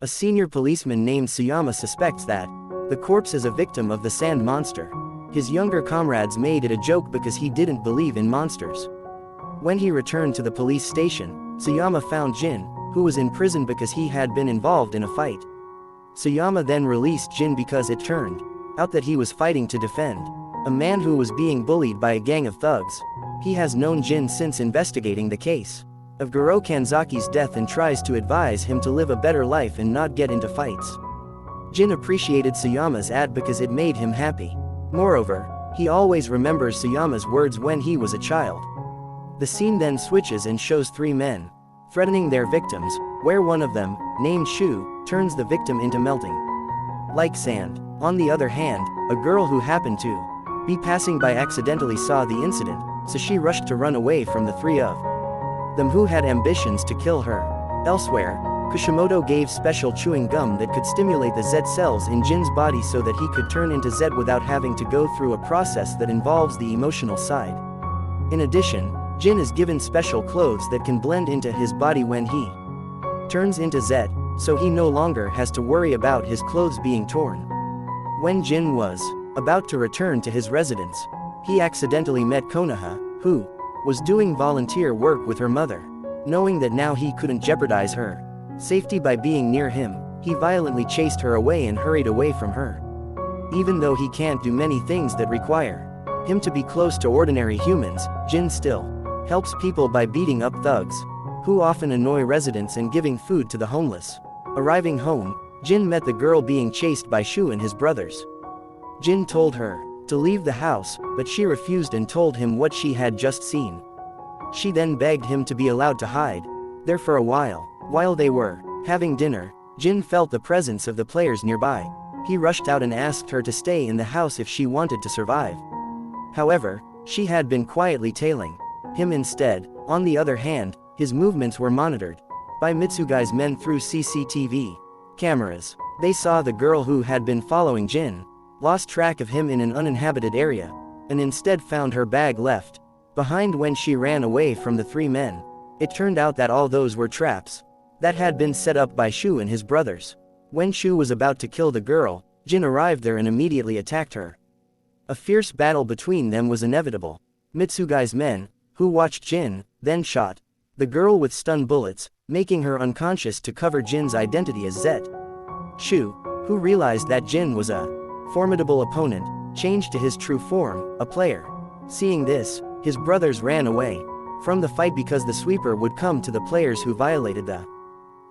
A senior policeman named Suyama suspects that the corpse is a victim of the sand monster. His younger comrades made it a joke because he didn't believe in monsters. When he returned to the police station, Suyama found Jin, who was in prison because he had been involved in a fight. Suyama then released Jin because it turned out that he was fighting to defend a man who was being bullied by a gang of thugs. He has known Jin since investigating the case of Goro Kanzaki's death and tries to advise him to live a better life and not get into fights. Jin appreciated Suyama's ad because it made him happy. Moreover, he always remembers Suyama's words when he was a child. The scene then switches and shows three men threatening their victims, where one of them, named Shu, turns the victim into melting like sand. On the other hand, a girl who happened to be passing by accidentally saw the incident, so she rushed to run away from the three of them who had ambitions to kill her. Elsewhere, Kishimoto gave special chewing gum that could stimulate the Z cells in Jin's body so that he could turn into Z without having to go through a process that involves the emotional side. In addition, Jin is given special clothes that can blend into his body when he turns into Z, so he no longer has to worry about his clothes being torn. When Jin was about to return to his residence, he accidentally met Konoha, who was doing volunteer work with her mother. Knowing that now he couldn't jeopardize her safety by being near him, he violently chased her away and hurried away from her. Even though he can't do many things that require him to be close to ordinary humans, Jin still helps people by beating up thugs, who often annoy residents, and giving food to the homeless. Arriving home, Jin met the girl being chased by Shu and his brothers. Jin told her to leave the house, but she refused and told him what she had just seen. She then begged him to be allowed to hide there for a while. While they were having dinner, Jin felt the presence of the players nearby. He rushed out and asked her to stay in the house if she wanted to survive. However, she had been quietly tailing him instead. On the other hand, his movements were monitored by Mitsugai's men through CCTV cameras. They saw the girl who had been following Jin lost track of him in an uninhabited area, and instead found her bag left behind when she ran away from the three men. It turned out that all those were traps that had been set up by Shu and his brothers. When Shu was about to kill the girl, Jin arrived there and immediately attacked her. A fierce battle between them was inevitable. Mitsugai's men, who watched Jin, then shot the girl with stun bullets, making her unconscious to cover Jin's identity as Zet. Shu, who realized that Jin was a formidable opponent, changed to his true form, a player. Seeing this, his brothers ran away from the fight because the sweeper would come to the players who violated the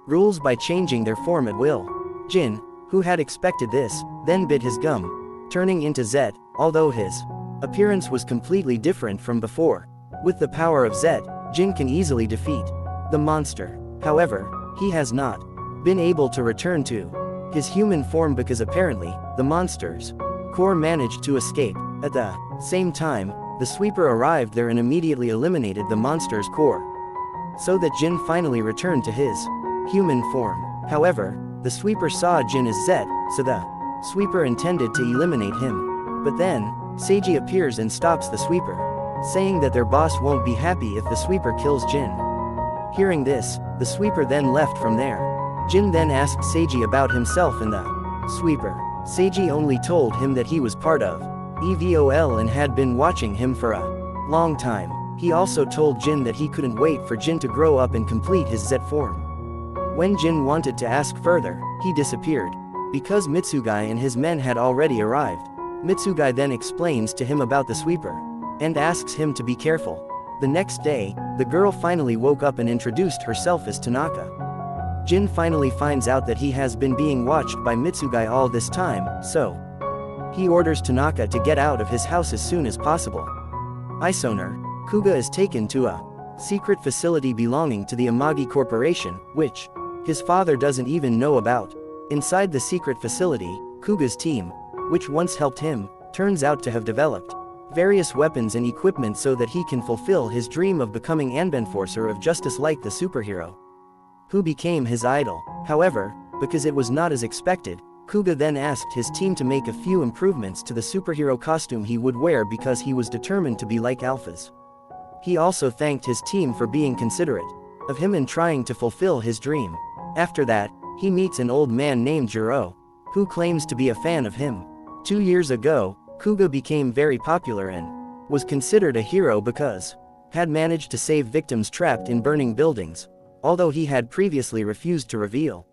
rules by changing their form at will. Jin, who had expected this, then bit his gum, turning into Zet, although his appearance was completely different from before. With the power of Zet, Jin can easily defeat the monster. However, he has not been able to return to his human form because apparently, the monster's core managed to escape. At the same time, the sweeper arrived there and immediately eliminated the monster's core, so that Jin finally returned to his human form. However, the sweeper saw Jin as Zet, so the sweeper intended to eliminate him. But then, Seiji appears and stops the sweeper, saying that their boss won't be happy if the sweeper kills Jin. Hearing this, the sweeper then left from there. Jin then asked Seiji about himself and the sweeper. Seiji only told him that he was part of EVOL and had been watching him for a long time. He also told Jin that he couldn't wait for Jin to grow up and complete his Z form. When Jin wanted to ask further, he disappeared, because Mitsugai and his men had already arrived. Mitsugai then explains to him about the sweeper, and asks him to be careful. The next day, the girl finally woke up and introduced herself as Tanaka. Jin finally finds out that he has been being watched by Mitsugai all this time, so he orders Tanaka to get out of his house as soon as possible. Isoner, Kuga is taken to a secret facility belonging to the Amagi Corporation, which his father doesn't even know about. Inside the secret facility, Kuga's team, which once helped him, turns out to have developed various weapons and equipment so that he can fulfill his dream of becoming Anbenforcer of justice like the superhero who became his idol. However, because it was not as expected, Kuga then asked his team to make a few improvements to the superhero costume he would wear because he was determined to be like alphas. He also thanked his team for being considerate of him and trying to fulfill his dream. After that, he meets an old man named Jiro, who claims to be a fan of him. 2 years ago, Kuga became very popular and was considered a hero because had managed to save victims trapped in burning buildings, although he had previously refused to reveal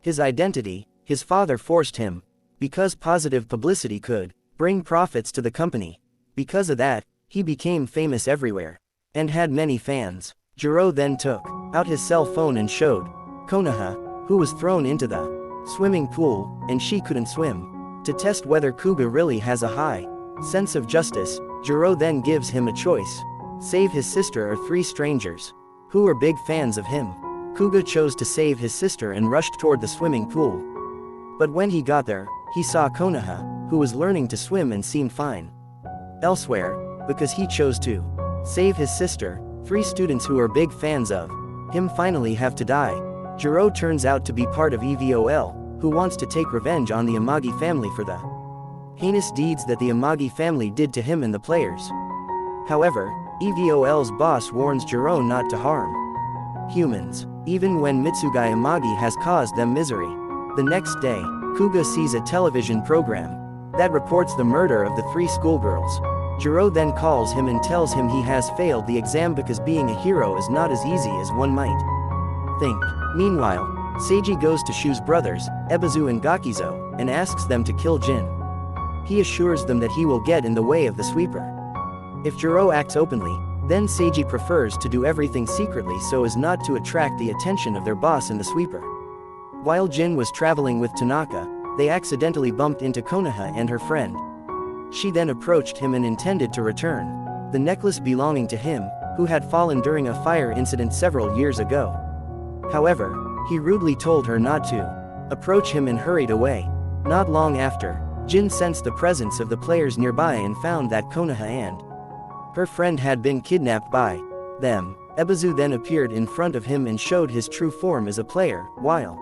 his identity. His father forced him, because positive publicity could bring profits to the company. Because of that, he became famous everywhere and had many fans. Jiro then took out his cell phone and showed Konoha, who was thrown into the swimming pool, and she couldn't swim. To test whether Kuga really has a high sense of justice, Jiro then gives him a choice: save his sister or 3 strangers who were big fans of him. Kuga chose to save his sister and rushed toward the swimming pool. But when he got there, he saw Konoha, who was learning to swim and seemed fine. Elsewhere, because he chose to save his sister, 3 students who are big fans of him finally have to die. Jiro turns out to be part of EVOL, who wants to take revenge on the Amagi family for the heinous deeds that the Amagi family did to him and the players. However, EVOL's boss warns Jiro not to harm humans, even when Mitsugai Amagi has caused them misery. The next day, Kuga sees a television program that reports the murder of the 3 schoolgirls. Jiro then calls him and tells him he has failed the exam because being a hero is not as easy as one might think. Meanwhile, Seiji goes to Shu's brothers, Ebizu and Gakizo, and asks them to kill Jin. He assures them that he will get in the way of the sweeper if Jiro acts openly. Then Seiji prefers to do everything secretly so as not to attract the attention of their boss and the sweeper. While Jin was traveling with Tanaka, they accidentally bumped into Konoha and her friend. She then approached him and intended to return the necklace belonging to him, who had fallen during a fire incident several years ago. However, he rudely told her not to approach him and hurried away. Not long after, Jin sensed the presence of the players nearby and found that Konoha and her friend had been kidnapped by them. Ebizu then appeared in front of him and showed his true form as a player, while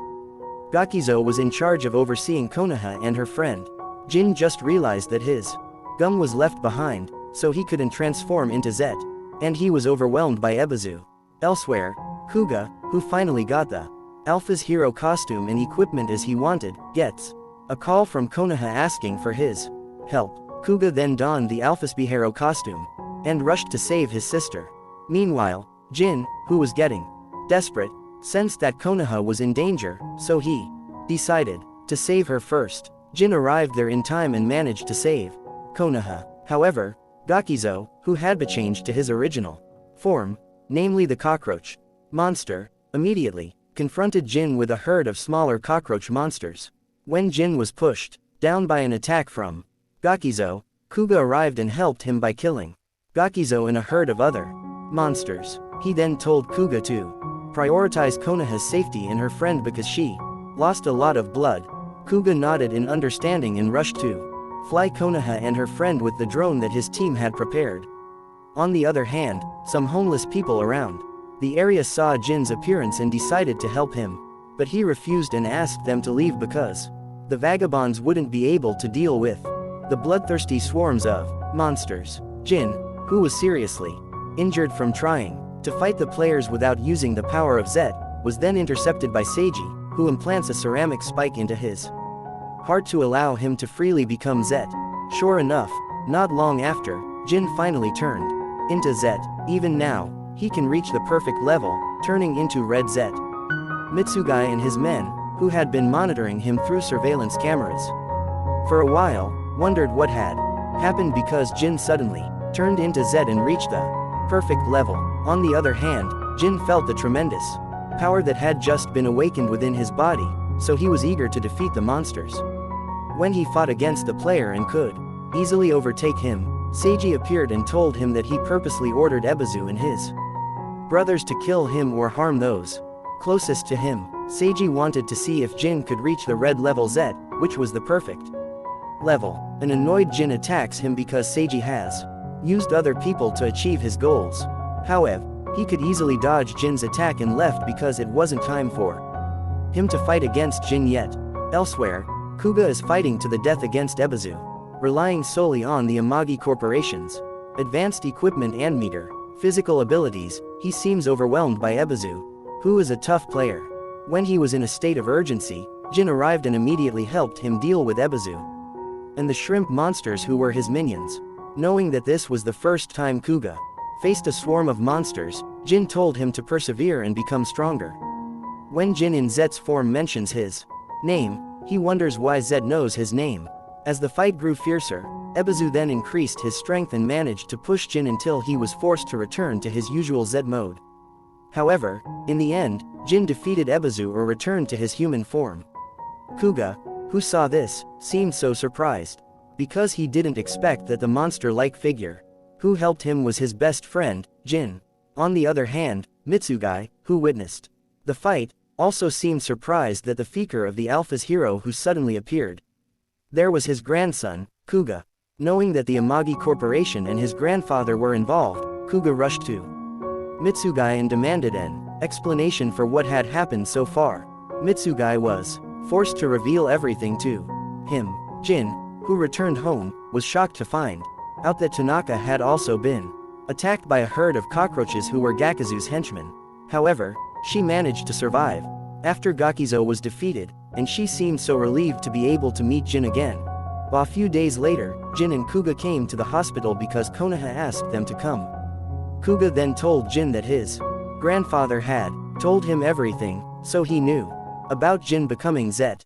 Gakizo was in charge of overseeing Konoha and her friend. Jin just realized that his gum was left behind, so he couldn't transform into Zet, and he was overwhelmed by Ebizu. Elsewhere, Kuga, who finally got the Alpha's hero costume and equipment as he wanted, gets a call from Konoha asking for his help. Kuga then donned the Alpha's hero costume and rushed to save his sister. Meanwhile, Jin, who was getting desperate, sensed that Konoha was in danger, so he decided to save her first. Jin arrived there in time and managed to save Konoha. However, Gakizo, who had been changed to his original form, namely the cockroach monster, immediately confronted Jin with a herd of smaller cockroach monsters. When Jin was pushed down by an attack from Gakizo, Kuga arrived and helped him by killing Gakizo and a herd of other monsters. He then told Kuga to prioritize Konoha's safety and her friend because she lost a lot of blood. Kuga nodded in understanding and rushed to fly Konoha and her friend with the drone that his team had prepared. On the other hand, some homeless people around the area saw Jin's appearance and decided to help him, but he refused and asked them to leave because the vagabonds wouldn't be able to deal with the bloodthirsty swarms of monsters. Jin, who was seriously injured from trying to fight the players without using the power of Zet, was then intercepted by Seiji, who implants a ceramic spike into his heart to allow him to freely become Zet. Sure enough, not long after, Jin finally turned into Zet. Even now, he can reach the perfect level, turning into Red Zet. Mitsugai and his men, who had been monitoring him through surveillance cameras for a while, wondered what had happened because Jin suddenly turned into Zet and reached the perfect level. On the other hand, Jin felt the tremendous power that had just been awakened within his body, so he was eager to defeat the monsters. When he fought against the player and could easily overtake him, Seiji appeared and told him that he purposely ordered Ebizu and his brothers to kill him or harm those closest to him. Seiji wanted to see if Jin could reach the red level Zet, which was the perfect level. An annoyed Jin attacks him because Seiji has used other people to achieve his goals. However, he could easily dodge Jin's attack and left because it wasn't time for him to fight against Jin yet. Elsewhere, Kuga is fighting to the death against Ebizu, relying solely on the Amagi Corporation's advanced equipment and meter physical abilities. He seems overwhelmed by Ebizu, who is a tough player. When he was in a state of urgency, Jin arrived and immediately helped him deal with Ebizu and the shrimp monsters who were his minions. Knowing that this was the first time Kuga faced a swarm of monsters, Jin told him to persevere and become stronger. When Jin in Zet's form mentions his name, he wonders why Zet knows his name. As the fight grew fiercer, Ebizu then increased his strength and managed to push Jin until he was forced to return to his usual Zet mode. However, in the end, Jin defeated Ebizu or returned to his human form. Kuga, who saw this, seemed so surprised, because he didn't expect that the monster-like figure who helped him was his best friend, Jin. On the other hand, Mitsugai, who witnessed the fight, also seemed surprised that the Faker of the Alpha's hero who suddenly appeared there was his grandson, Kuga. Knowing that the Amagi Corporation and his grandfather were involved, Kuga rushed to Mitsugai and demanded an explanation for what had happened so far. Mitsugai was forced to reveal everything to him. Jin, who returned home, was shocked to find out that Tanaka had also been attacked by a herd of cockroaches who were Gakuzu's henchmen. However, she managed to survive after Gakizo was defeated, and she seemed so relieved to be able to meet Jin again. A few days later, Jin and Kuga came to the hospital because Konoha asked them to come. Kuga then told Jin that his grandfather had told him everything, so he knew about Jin becoming Zet.